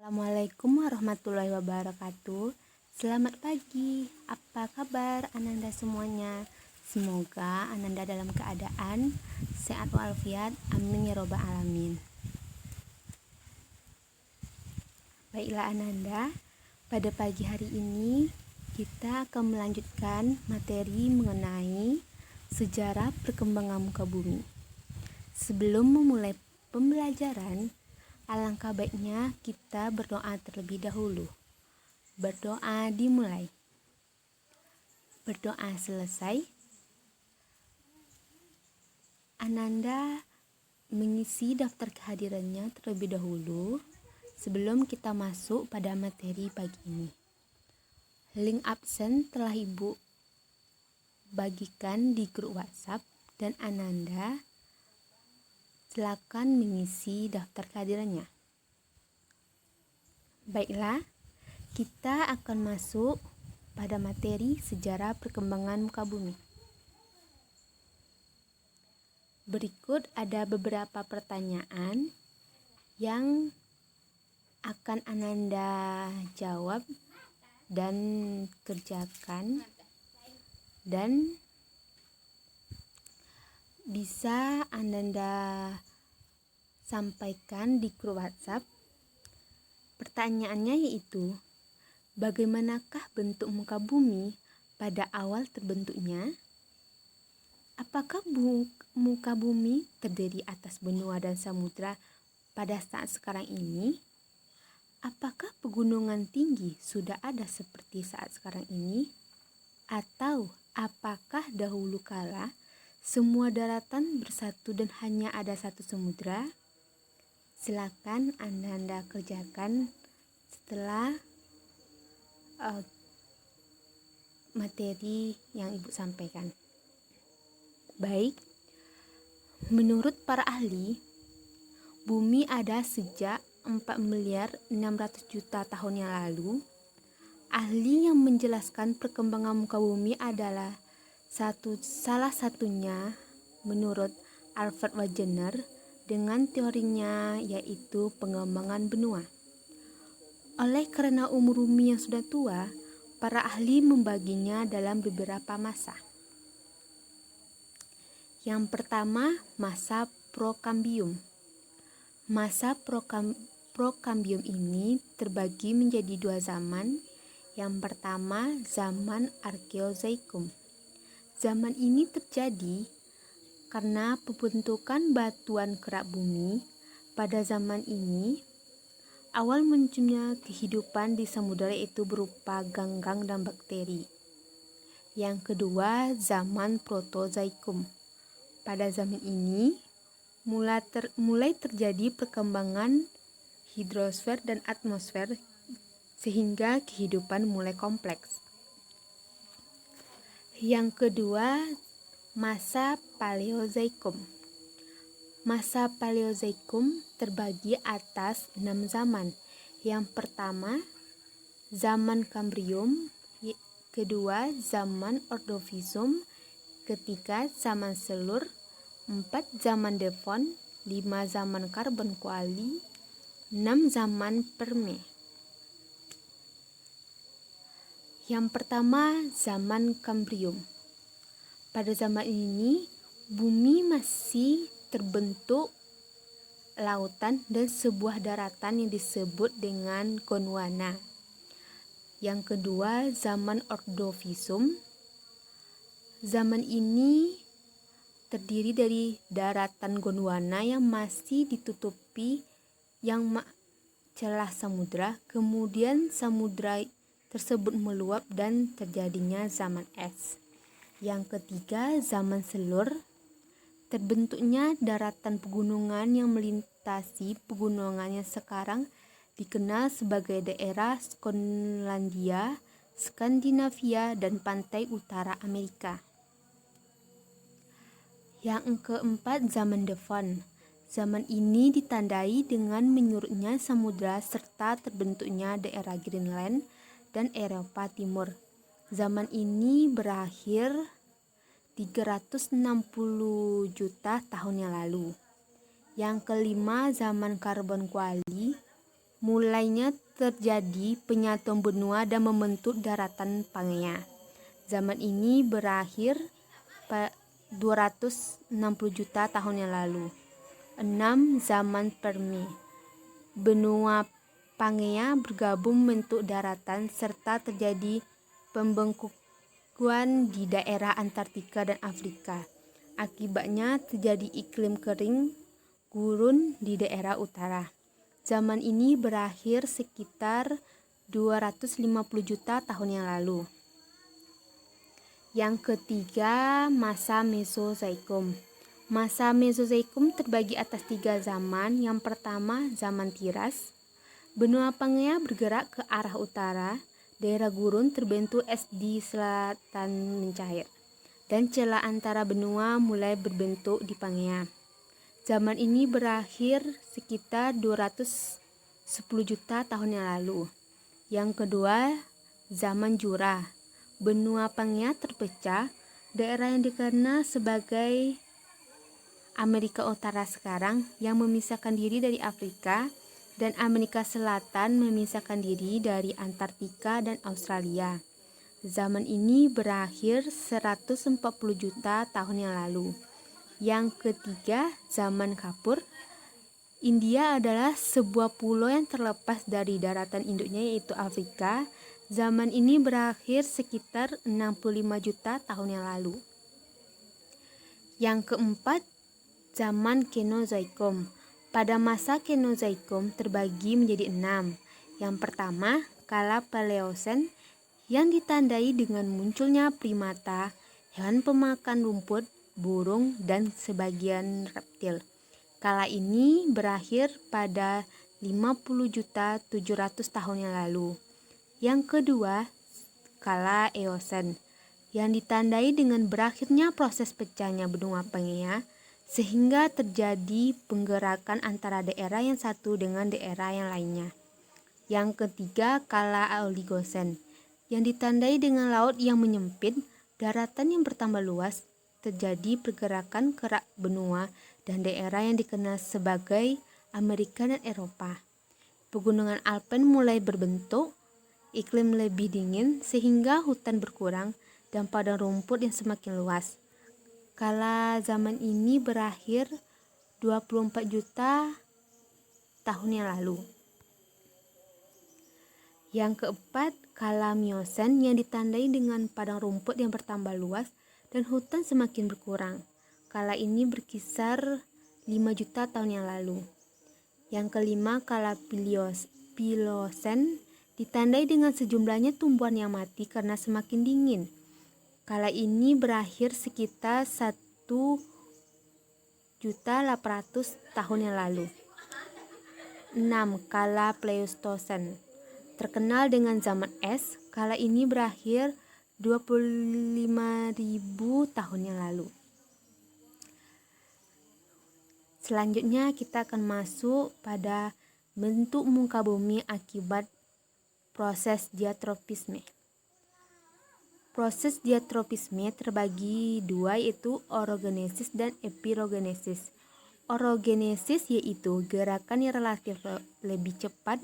Assalamualaikum warahmatullahi wabarakatuh. Selamat pagi. Apa kabar Ananda semuanya? Semoga Ananda dalam keadaan sehat walafiat. Amin ya robbal alamin. Baiklah Ananda, pada pagi hari ini kita akan melanjutkan materi mengenai sejarah perkembangan muka bumi. Sebelum memulai pembelajaran, alangkah baiknya kita berdoa terlebih dahulu. Berdoa dimulai. Berdoa selesai, Ananda mengisi daftar kehadirannya terlebih dahulu sebelum kita masuk pada materi pagi ini. Link absen telah Ibu bagikan di grup WhatsApp dan Ananda silakan mengisi daftar kehadirannya. Baiklah, kita akan masuk pada materi sejarah perkembangan muka bumi. Berikut ada beberapa pertanyaan yang akan Ananda jawab dan kerjakan, dan bisa Ananda sampaikan di grup WhatsApp. Pertanyaannya yaitu, bagaimanakah bentuk muka bumi pada awal terbentuknya? Apakah muka bumi terdiri atas benua dan samudra pada saat sekarang ini? Apakah pegunungan tinggi sudah ada seperti saat sekarang ini? Atau apakah dahulu kala semua daratan bersatu dan hanya ada satu samudra? Silakan Anda kerjakan setelah materi yang Ibu sampaikan. Baik, menurut para ahli, bumi ada sejak 4.600.000.000 tahun yang lalu. Ahli yang menjelaskan perkembangan muka bumi adalah salah satunya menurut Alfred Wegener dengan teorinya yaitu pengembangan benua. Oleh karena umur bumi yang sudah tua, para ahli membaginya dalam beberapa masa. Yang pertama, masa Prokambium. Masa Prokambium ini terbagi menjadi dua zaman. Yang pertama, zaman Arkeozoikum. Zaman ini terjadi karena pembentukan batuan kerak bumi. Pada zaman ini, awal munculnya kehidupan di samudera itu berupa ganggang dan bakteri. Yang kedua, zaman Protozoikum. Pada zaman ini, mulai terjadi perkembangan hidrosfer dan atmosfer sehingga kehidupan mulai kompleks. Yang kedua, masa Paleozoikum. Masa Paleozoikum terbagi atas 6 zaman. Yang pertama, zaman Kambrium. Kedua, zaman Ordovisium. Ketiga, zaman Selur. 4, zaman Devon. 5, zaman Karbon Kuali. 6, zaman Perme. Yang pertama, zaman Kambrium. Pada zaman ini, bumi masih terbentuk lautan dan sebuah daratan yang disebut dengan Gondwana. Yang kedua, zaman Ordovisium. Zaman ini terdiri dari daratan Gondwana yang masih ditutupi yang celah samudra. Kemudian samudra tersebut meluap dan terjadinya zaman es. Yang ketiga, zaman Selur. Terbentuknya daratan pegunungan yang melintasi pegunungan yang sekarang dikenal sebagai daerah Skotlandia, Skandinavia, dan pantai utara Amerika. Yang keempat, zaman Devon. Zaman ini ditandai dengan menyurutnya samudra serta terbentuknya daerah Greenland dan Eropa Timur. Zaman ini berakhir 360 juta tahun yang lalu. Yang kelima, zaman Karbon Kuali. mulainya terjadi penyatuan benua dan membentuk daratan Pangea. Zaman ini berakhir 260 juta tahun yang lalu. 6. Zaman Permi. Benua Pangea bergabung membentuk daratan serta terjadi pembengkukan di daerah Antartika dan Afrika. Akibatnya terjadi iklim kering gurun di daerah utara. Zaman ini berakhir sekitar 250 juta tahun yang lalu. Yang ketiga, masa Mesozoikum. Masa Mesozoikum terbagi atas 3 zaman. Yang pertama, zaman Tiras. Benua Pangea bergerak ke arah utara. Daerah gurun terbentuk es di selatan mencair. Dan celah antara benua mulai berbentuk di Pangea. Zaman ini berakhir sekitar 210 juta tahun yang lalu. Yang kedua, zaman Jura. Benua Pangea terpecah. Daerah yang dikenal sebagai Amerika Utara sekarang yang memisahkan diri dari Afrika, dan Amerika Selatan memisahkan diri dari Antartika dan Australia. Zaman ini berakhir 140 juta tahun yang lalu. Yang ketiga, zaman Kapur. India adalah sebuah pulau yang terlepas dari daratan induknya yaitu Afrika. Zaman ini berakhir sekitar 65 juta tahun yang lalu. Yang keempat, zaman Kenozoikum. Pada masa Kenozoikum terbagi menjadi 6. Yang pertama, kala Paleosen yang ditandai dengan munculnya primata, hewan pemakan rumput, burung, dan sebagian reptil. Kala ini berakhir pada 50 juta 700 tahun yang lalu. Yang kedua, kala Eosen yang ditandai dengan berakhirnya proses pecahnya benua Pangea sehingga terjadi penggerakan antara daerah yang satu dengan daerah yang lainnya. Yang ketiga, kala Oligocene yang ditandai dengan laut yang menyempit, daratan yang bertambah luas, terjadi pergerakan kerak benua dan daerah yang dikenal sebagai Amerika dan Eropa. Pegunungan Alpen mulai berbentuk, iklim lebih dingin sehingga hutan berkurang dan padang rumput yang semakin luas. Kala zaman ini berakhir 24 juta tahun yang lalu. Yang keempat, kala Miosen yang ditandai dengan padang rumput yang bertambah luas dan hutan semakin berkurang. Kala ini berkisar 5 juta tahun yang lalu. Yang kelima, kala Pliocene ditandai dengan sejumlahnya tumbuhan yang mati karena semakin dingin. Kala ini berakhir sekitar 1.800.000 tahun yang lalu. 6. Kala Pleistocene terkenal dengan zaman es. Kala ini berakhir 25.000 tahun yang lalu. Selanjutnya kita akan masuk pada bentuk muka bumi akibat proses diatropisme. Proses diatropisme terbagi dua, yaitu orogenesis dan epirogenesis. Orogenesis yaitu gerakan yang relatif lebih cepat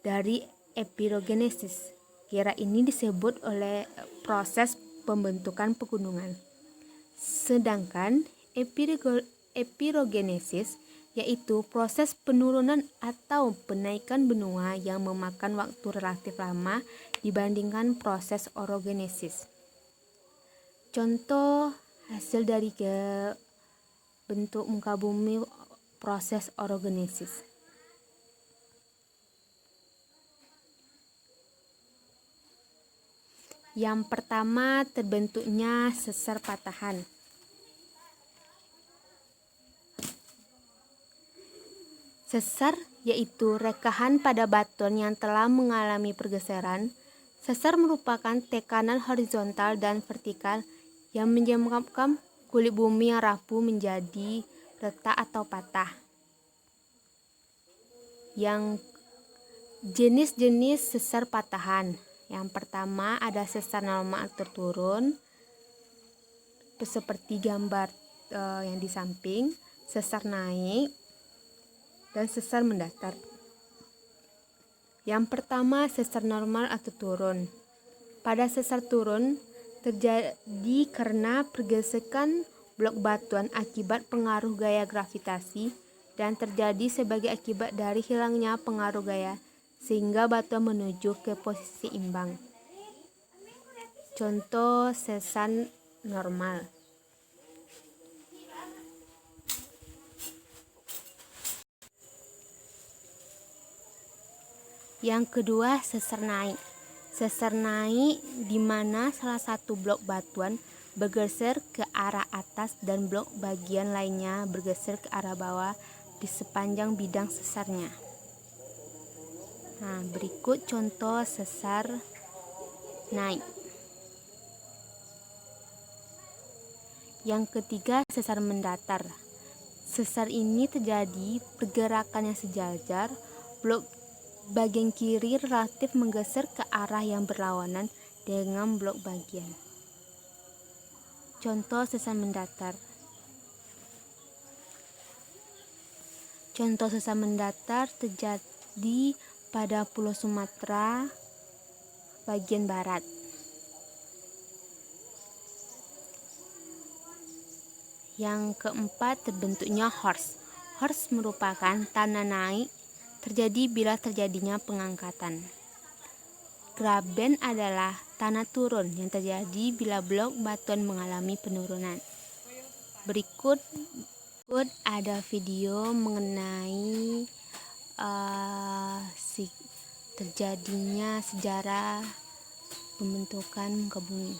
dari epirogenesis. Kira ini disebut oleh proses pembentukan pegunungan. Sedangkan epirogenesis yaitu proses penurunan atau penaikan benua yang memakan waktu relatif lama dibandingkan proses orogenesis. Contoh hasil dari bentuk muka bumi proses orogenesis. Yang pertama, terbentuknya sesar patahan. Sesar yaitu rekahan pada batuan yang telah mengalami pergeseran. Sesar merupakan tekanan horizontal dan vertikal yang menyebabkan kulit bumi yang rapuh menjadi retak atau patah. Yang jenis-jenis sesar patahan. Yang pertama ada sesar normal terturun seperti gambar yang di samping, sesar naik, dan sesar mendatar. Yang pertama, sesar normal atau turun. Pada sesar turun terjadi karena pergesekan blok batuan akibat pengaruh gaya gravitasi dan terjadi sebagai akibat dari hilangnya pengaruh gaya sehingga batuan menuju ke posisi imbang. Contoh sesar normal. Yang kedua, sesar naik. Sesar naik di mana salah satu blok batuan bergeser ke arah atas dan blok bagian lainnya bergeser ke arah bawah di sepanjang bidang sesarnya. Nah, berikut contoh sesar naik. Yang ketiga, sesar mendatar. Sesar ini terjadi pergerakan yang sejajar, blok bagian kiri relatif menggeser ke arah yang berlawanan dengan blok bagian. Contoh sesar mendatar. Contoh sesar mendatar terjadi pada Pulau Sumatera bagian barat. Yang keempat, terbentuknya horst. Horst merupakan tanah naik terjadi bila terjadinya pengangkatan. Graben adalah tanah turun yang terjadi bila blok batuan mengalami penurunan. Berikut ada video mengenai terjadinya sejarah pembentukan muka bumi.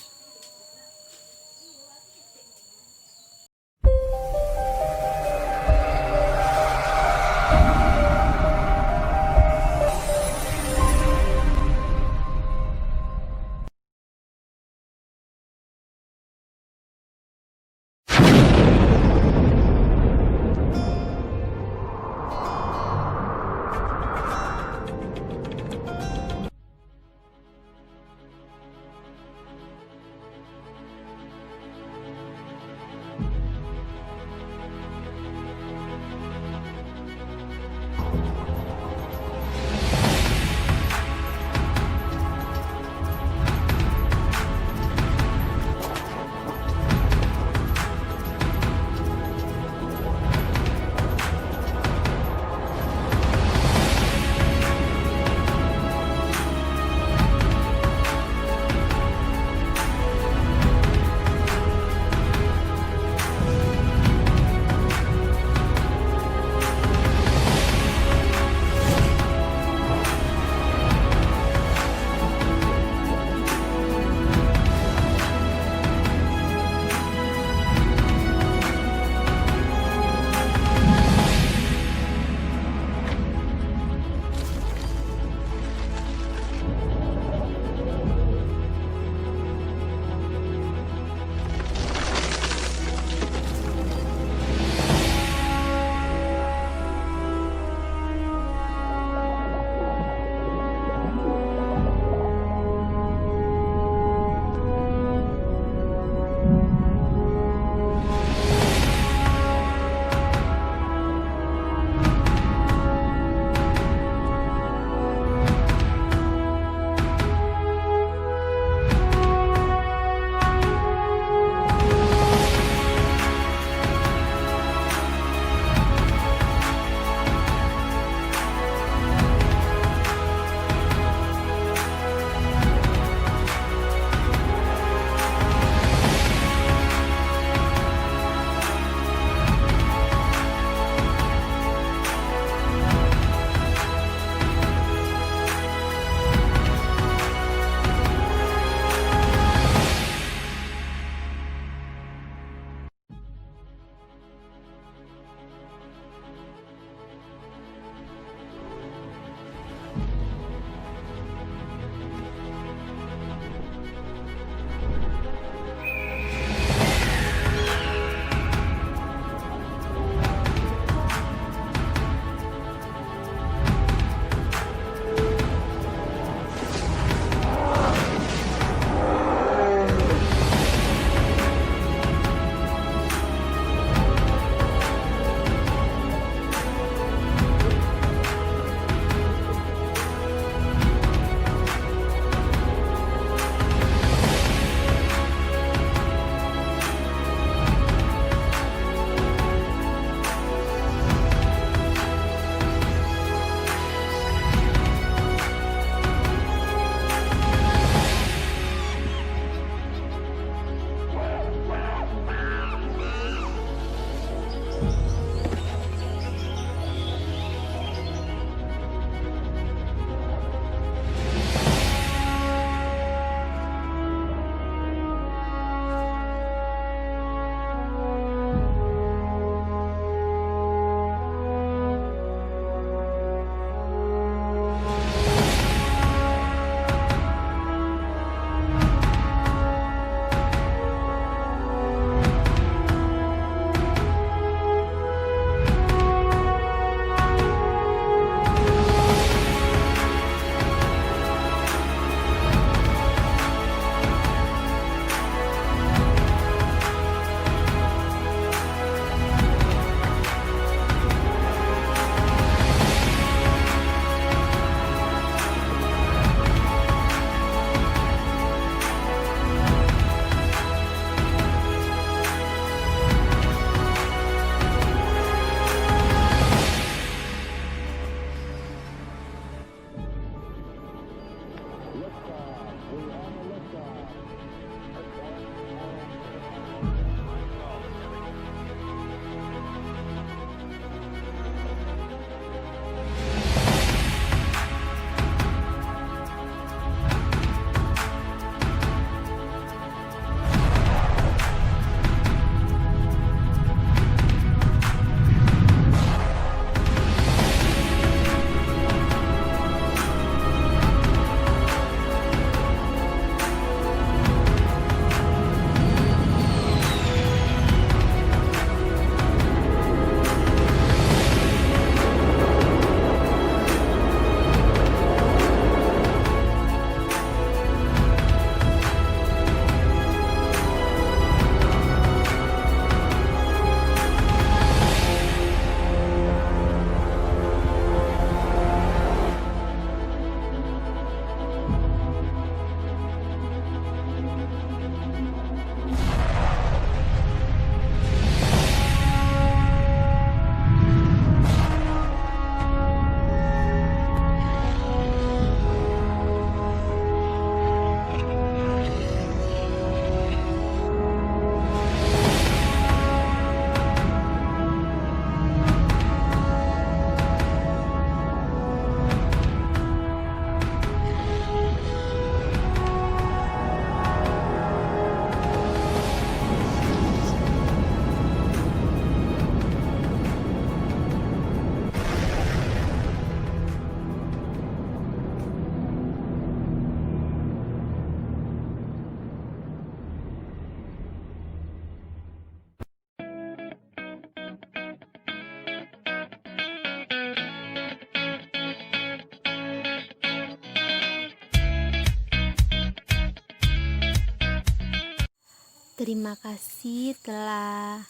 Terima kasih telah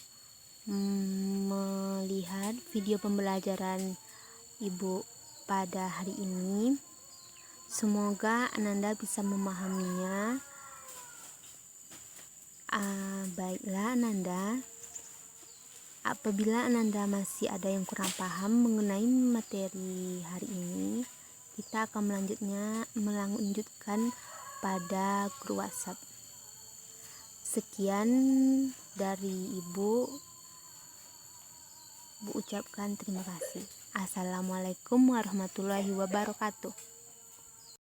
melihat video pembelajaran Ibu pada hari ini. Semoga Ananda bisa memahaminya. Baiklah Ananda, apabila Ananda masih ada yang kurang paham mengenai materi hari ini, kita akan melanjutkan pada grup WhatsApp. Sekian dari Ibu ucapkan terima kasih. Assalamualaikum warahmatullahi wabarakatuh.